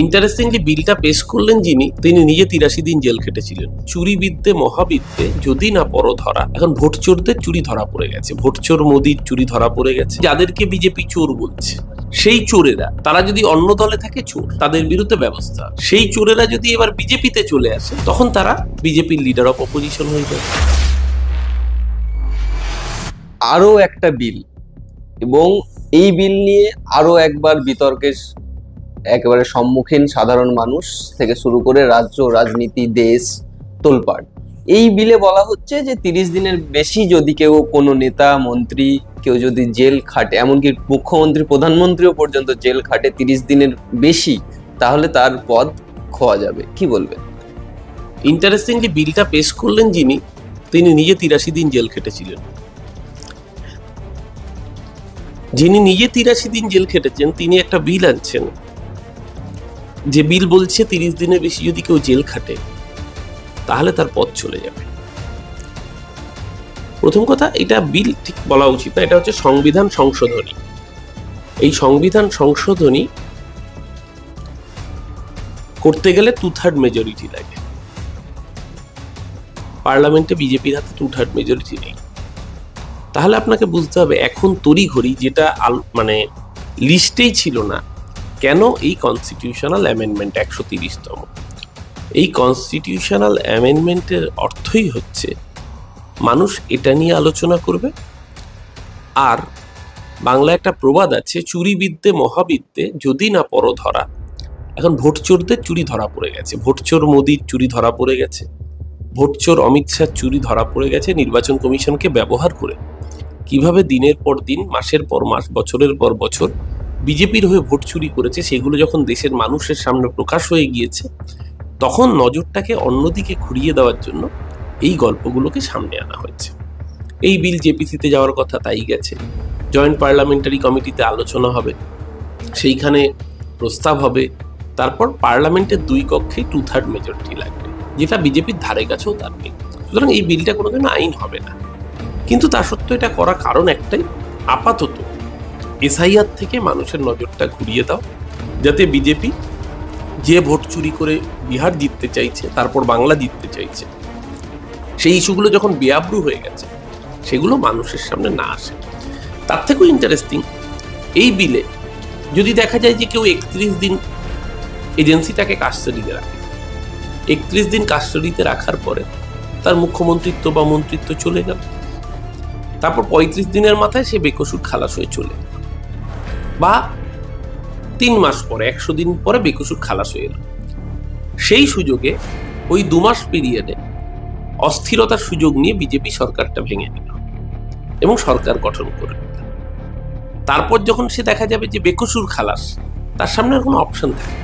Interestingly বিলটা পেশ করলেন যিনি, তিনি নিজে ৮৩ দিন জেল খেটেছিলেন। চুরি বিদ্যে মহাবিদ্যে যদি না পর ধরা। এখন ভোট চোরদের চুরি ধরা পড়ে গেছে, ভোট চোর মোদির চুরি ধরা পড়ে গেছে। যাদেরকে বিজেপি চোর বলছে, সেই চোরেরা, তারা যদি অন্য দলে থাকে চোর, তাদের বিরুদ্ধে ব্যবস্থা। সেই চোরেরা যদি এবার বিজেপিতে চলে আসে, তখন তারা বিজেপির লিডার অফ অপোজিশন হয়ে যাবে। আরো একটা বিল, এবং এই বিল নিয়ে আরো একবার বিতর্কের একেবারে সম্মুখীন সাধারণ মানুষ থেকে শুরু করে রাজ্য, রাজনীতি, দেশ তোলপাড়। এই বিলে বলা হচ্ছে যে ৩০ দিনের বেশি যদি কেউ, কোনো নেতা, মন্ত্রী কেউ যদি জেল খাটে, এমনকি মুখ্যমন্ত্রী, প্রধানমন্ত্রীও পর্যন্ত জেল খাটে ৩০ দিনের বেশি, তাহলে তার পদ খোয়া যাবে। কি বলবেন? ইন্টারেস্টিংলি বিলটা পেশ করলেন যিনি, তিনি নিজে ৮৩ দিন জেল খেটেছিলেন। যিনি নিজে ৮৩ দিন জেল খেটেছেন, তিনি একটা বিল আনছেন, যে বিল বলছে ৩০ দিনের বেশি যদি কেউ জেল খাটে তাহলে তার পদ চলে যাবে। প্রথম কথা, এটা বিল ঠিক বলা উচিত না, এটা হচ্ছে সংবিধান সংশোধনী। এই সংবিধান সংশোধনী করতে গেলে 2/3 মেজরিটি লাগে। পার্লামেন্টে বিজেপির হাতে 2/3 মেজরিটি নেই। তাহলে আপনাকে বুঝতে হবে এখন তড়িঘড়ি, যেটা মানে লিস্টেই ছিল না, কেন এই কনস্টিটিউশনাল অ্যামেন্ডমেন্ট ১৩০তম। এই কনস্টিটিউশনাল অ্যামেন্ডমেন্টের অর্থই হচ্ছে মানুষ এটা নিয়ে আলোচনা করবে। আর বাংলা একটা প্রবাদ আছে, চুরি বিদ্যে মহাবিদ্যে যদি না পর ধরা। এখন ভোট চোরদের চুরি ধরা পড়ে গেছে, ভোট চোর মোদির চুরি ধরা পড়ে গেছে, ভোট চোর অমিত শাহ চুরি ধরা পড়ে গেছে। নির্বাচন কমিশনকে ব্যবহার করে কিভাবে দিনের পর দিন, মাসের পর মাস, বছরের পর বছর বিজেপির হয়ে ভোট চুরি করেছে, সেগুলো যখন দেশের মানুষের সামনে প্রকাশ হয়ে গিয়েছে, তখন নজরটাকে অন্যদিকে ঘুরিয়ে দেওয়ার জন্য এই গল্পগুলোকে সামনে আনা হয়েছে। এই বিল জেপিসিতে যাওয়ার কথা, তাই গেছে। জয়েন্ট পার্লামেন্টারি কমিটিতে আলোচনা হবে, সেইখানে প্রস্তাব হবে, তারপর পার্লামেন্টের ২ কক্ষেই 2/3 মেজরিটি লাগবে, যেটা বিজেপির ধারে কাছেও তার নেই। সুতরাং এই বিলটা কোনোদিন আইন হবে না। কিন্তু তা সত্ত্বেও এটা করার কারণ একটাই, আপাতত এসআইআর থেকে মানুষের নজরটা ঘুরিয়ে দাও, যাতে বিজেপি যে ভোট চুরি করে বিহার জিততে চাইছে, তারপর বাংলা জিততে চাইছে, সেই ইস্যুগুলো যখন বেআব্রু হয়ে গেছে, সেগুলো মানুষের সামনে না আসে। তার থেকেও ইন্টারেস্টিং, এই বিলে যদি দেখা যায় যে কেউ ৩১ দিন এজেন্সিটাকে কাস্টাডিতে রাখে, ৩১ দিন কাস্টাডিতে রাখার পরে তার মুখ্যমন্ত্রিত্ব বা মন্ত্রিত্ব চলে গেল, তারপর ৩৫ দিনের মাথায় সে বেকসুর খালাস হয়ে চলে গেল, বা ৩ মাস পরে, ১০০ দিন পরে বেকসুর খালাস হয়ে এলো। সেই সুযোগে ওই ২ মাস পিরিয়ডে অস্থিরতার সুযোগ নিয়ে বিজেপি সরকারটা ভেঙে নিল এবং সরকার গঠন করে নিল। তারপর যখন সে দেখা যাবে যে বেকসুর খালাস, তার সামনে আর কোনো অপশন থাকে,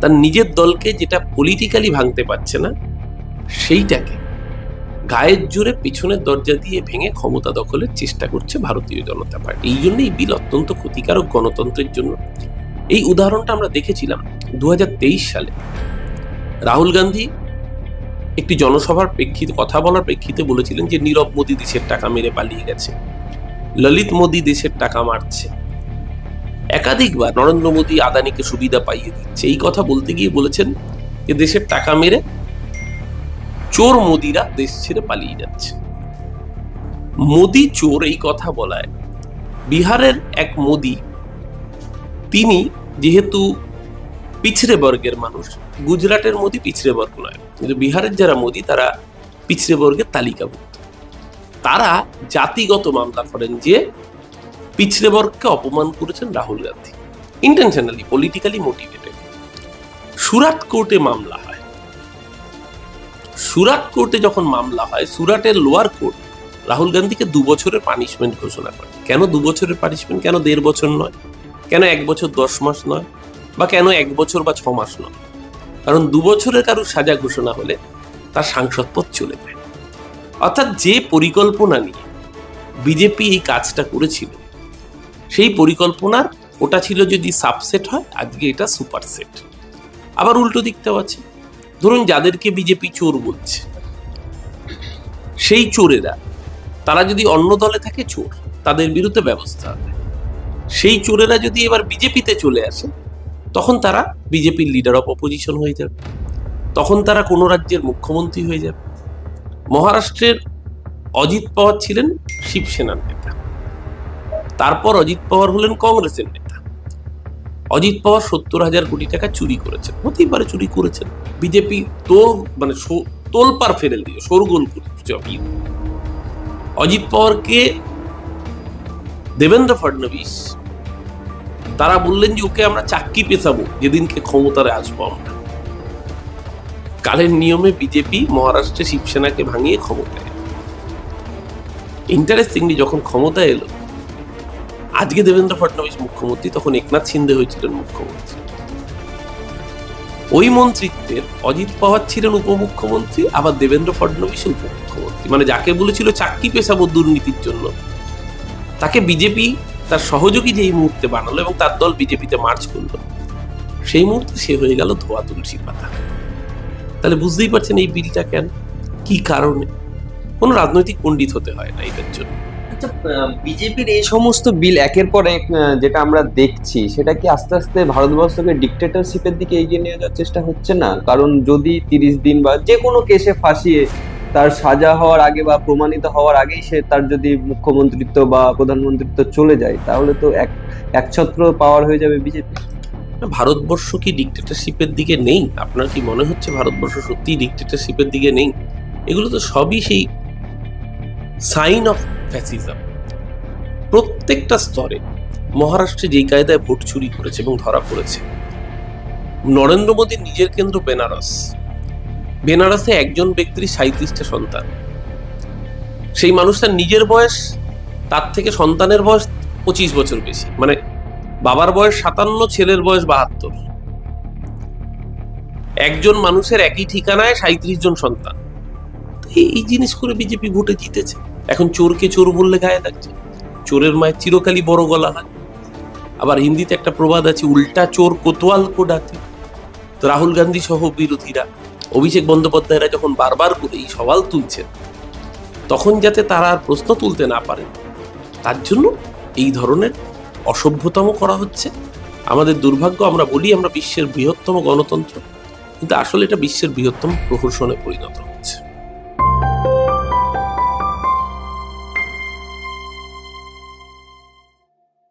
তার নিজের দলকে যেটা পলিটিক্যালি ভাঙতে পারছে না, সেইটাকে গায়ের জোরে পিছনের দরজা দিয়ে ভেঙে ক্ষমতা দখলের চেষ্টা করছে ভারতীয় জনতা পার্টি। এই জন্য এই বিল অত্যন্ত ক্ষতিকারক গণতন্ত্রের জন্য। এই উদাহরণটা আমরা দেখেছিলাম ২০২৩ সালে। রাহুল গান্ধী একটি জনসভার প্রেক্ষিতে, কথা বলার প্রেক্ষিতে বলেছিলেন যে নীরব মোদী দেশের টাকা মেরে পালিয়ে গেছে, ললিত মোদী দেশের টাকা মারছে, একাধিকবার নরেন্দ্র মোদী আদানিকে সুবিধা পাইয়ে দিচ্ছে। এই কথা বলতে গিয়ে বলেছেন যে দেশের টাকা মেরে চোর মোদিরা দেশ ছেড়ে পালিয়ে যাচ্ছে। মোদি চোর এই কথা বলায় বিহারের এক মোদি, তিনি যেহেতু পিছড়ে বর্গের মানুষ, গুজরাটের মোদি পিছড়ে বর্গ নয়, কিন্তু বিহারের যারা মোদি তারা পিছড়ে বর্গের তালিকাভুক্ত। তারা জাতিগত মামলা করেন যে পিছড়ে বর্গকে অপমান করেছেন Rahul Gandhi, intentionally, politically motivated. Surat কোর্টে মামলা হয়। সুরাট কোর্টে যখন মামলা হয়, সুরাটের লোয়ার কোর্ট রাহুল গান্ধীকে ২ বছরের পানিশমেন্ট ঘোষণা করে। কেন ২ বছরের পানিশমেন্ট? কেন ১.৫ বছর নয়? কেন ১ বছর ১০ মাস নয়? বা কেন ১ বছর বা ৬ মাস নয়? কারণ ২ বছরের কারোর সাজা ঘোষণা হলে তার সাংসদ পদ চলে যায়। অর্থাৎ যে পরিকল্পনা নিয়ে বিজেপি এই কাজটা করেছিল, সেই পরিকল্পনার ওটা ছিল যদি সাবসেট হয়, আজকে এটা সুপারসেট। আবার উল্টো দিকটাও আছে। ধরুন যাদেরকে বিজেপি চোর বলছে, সেই চোরেরা, তারা যদি অন্য দলে থাকে চোর, তাদের বিরুদ্ধে ব্যবস্থা হবে। সেই চোরেরা যদি এবার বিজেপিতে চলে আসে, তখন তারা বিজেপির লিডার অফ অপোজিশন হয়ে যাবে, তখন তারা কোনো রাজ্যের মুখ্যমন্ত্রী হয়ে যাবে। মহারাষ্ট্রের অজিত পাওয়ার ছিলেন শিবসেনার নেতা, তারপর অজিত পাওয়ার হলেন কংগ্রেসের নেতা। অজিত পাওয়ার 70,000 কোটি টাকা চুরি করেছেন, হতেই পারে চুরি করেছেন, বিজেপি তোলপাড় ফেলে দিয়ে শোরগোল করছে। অজিত পাওয়ারকে দেবেন্দ্র ফডনবিস তারা বললেন যে ওকে আমরা চাক্কি পেছাবো যেদিনকে ক্ষমতায় আসবো আমরা। কালের নিয়মে বিজেপি মহারাষ্ট্রে শিবসেনাকে ভাঙিয়ে ক্ষমতায়। ইন্টারেস্টিংলি যখন ক্ষমতা এলো, আজকে দেবেন্দ্র ফডনবিস মুখ্যমন্ত্রী, তখন একনাথ শিন্দে হয়েছিলেন মুখ্যমন্ত্রী। ওই মন্ত্রিত্বের অজিত পাওয়ার ছিলেন উপমুখ্যমন্ত্রী, আবার দেবেন্দ্র ফডনবিস উপমুখ্যমন্ত্রী। মানে যাকে বলেছিল চাক্কি পেছাবো দুর্নীতির জন্য, তাকে বিজেপি তার সহযোগী যেই মুহূর্তে বানালো এবং তার দল বিজেপিতে মার্চ করলো, সেই মুহূর্তে সে হয়ে গেল ধোয়া তুলসী পাতা। তাহলে বুঝতেই পারছেন এই বিলটা কেন, কি কারণে। কোনো রাজনৈতিক পণ্ডিত হতে হয় না এটার জন্য। বিজেপির এই সমস্ত বিল একের পর এক যেটা আমরা দেখছি, সেটা কি আস্তে আস্তে ভারতবর্ষকে ডিক্টেটরশিপের দিকে এগিয়ে নিয়ে যাওয়ার চেষ্টা হচ্ছে না? কারণ যদি 30 দিন বা যে কোনো কেসে ফাঁসিয়ে তার সাজা হওয়ার আগে বা প্রমাণিত হওয়ার আগেই সে তার যদি মুখ্যমন্ত্রিত্ব বা প্রধানমন্ত্রিত্ব চলে যায়, তাহলে তো একছত্র পাওয়ার হয়ে যাবে বিজেপি। ভারতবর্ষ কি ডিক্টেটরশিপের দিকে নেই? আপনার কি মনে হচ্ছে ভারতবর্ষ সত্যি ডিক্টেটরশিপের দিকে নেই? এগুলো তো সবই সেই সাইন অফ ফ্যাসিজম। প্রত্যেকটা স্তরে মহারাষ্ট্রে যেই কায়দায় ভোট চুরি করেছে এবং ধরা পড়েছে। নরেন্দ্র মোদীর নিজের কেন্দ্র বেনারসে একজন ব্যক্তির 37টা সন্তান। সেই মানুষটার নিজের বয়স, তার থেকে সন্তানের বয়স 25 বছর বেশি। মানে বাবার বয়স 57, ছেলের বয়স 72। একজন মানুষের একই ঠিকানায় 37 জন সন্তান। এই জিনিস করে বিজেপি ভোটে জিতেছে। এখন চোরকে চোর বললে গায়ে লাগছে, চোরের মায়ের চিরকালই বড় গলা হয়। আবার হিন্দিতে একটা প্রবাদ আছে, উল্টা চোর কোতোয়াল কো ডাকে। তো রাহুল গান্ধী সহ বিরোধীরা, অভিষেক বন্দ্যোপাধ্যায়রা যখন বারবার করে এই সওয়াল তুলছেন, তখন যাতে তারা আর প্রশ্ন তুলতে না পারে, তার জন্য এই ধরনের অসভ্যতম করা হচ্ছে। আমাদের দুর্ভাগ্য, আমরা বলি আমরা বিশ্বের বৃহত্তম গণতন্ত্র, কিন্তু আসলে এটা বিশ্বের বৃহত্তম প্রহসনে পরিণত হচ্ছে।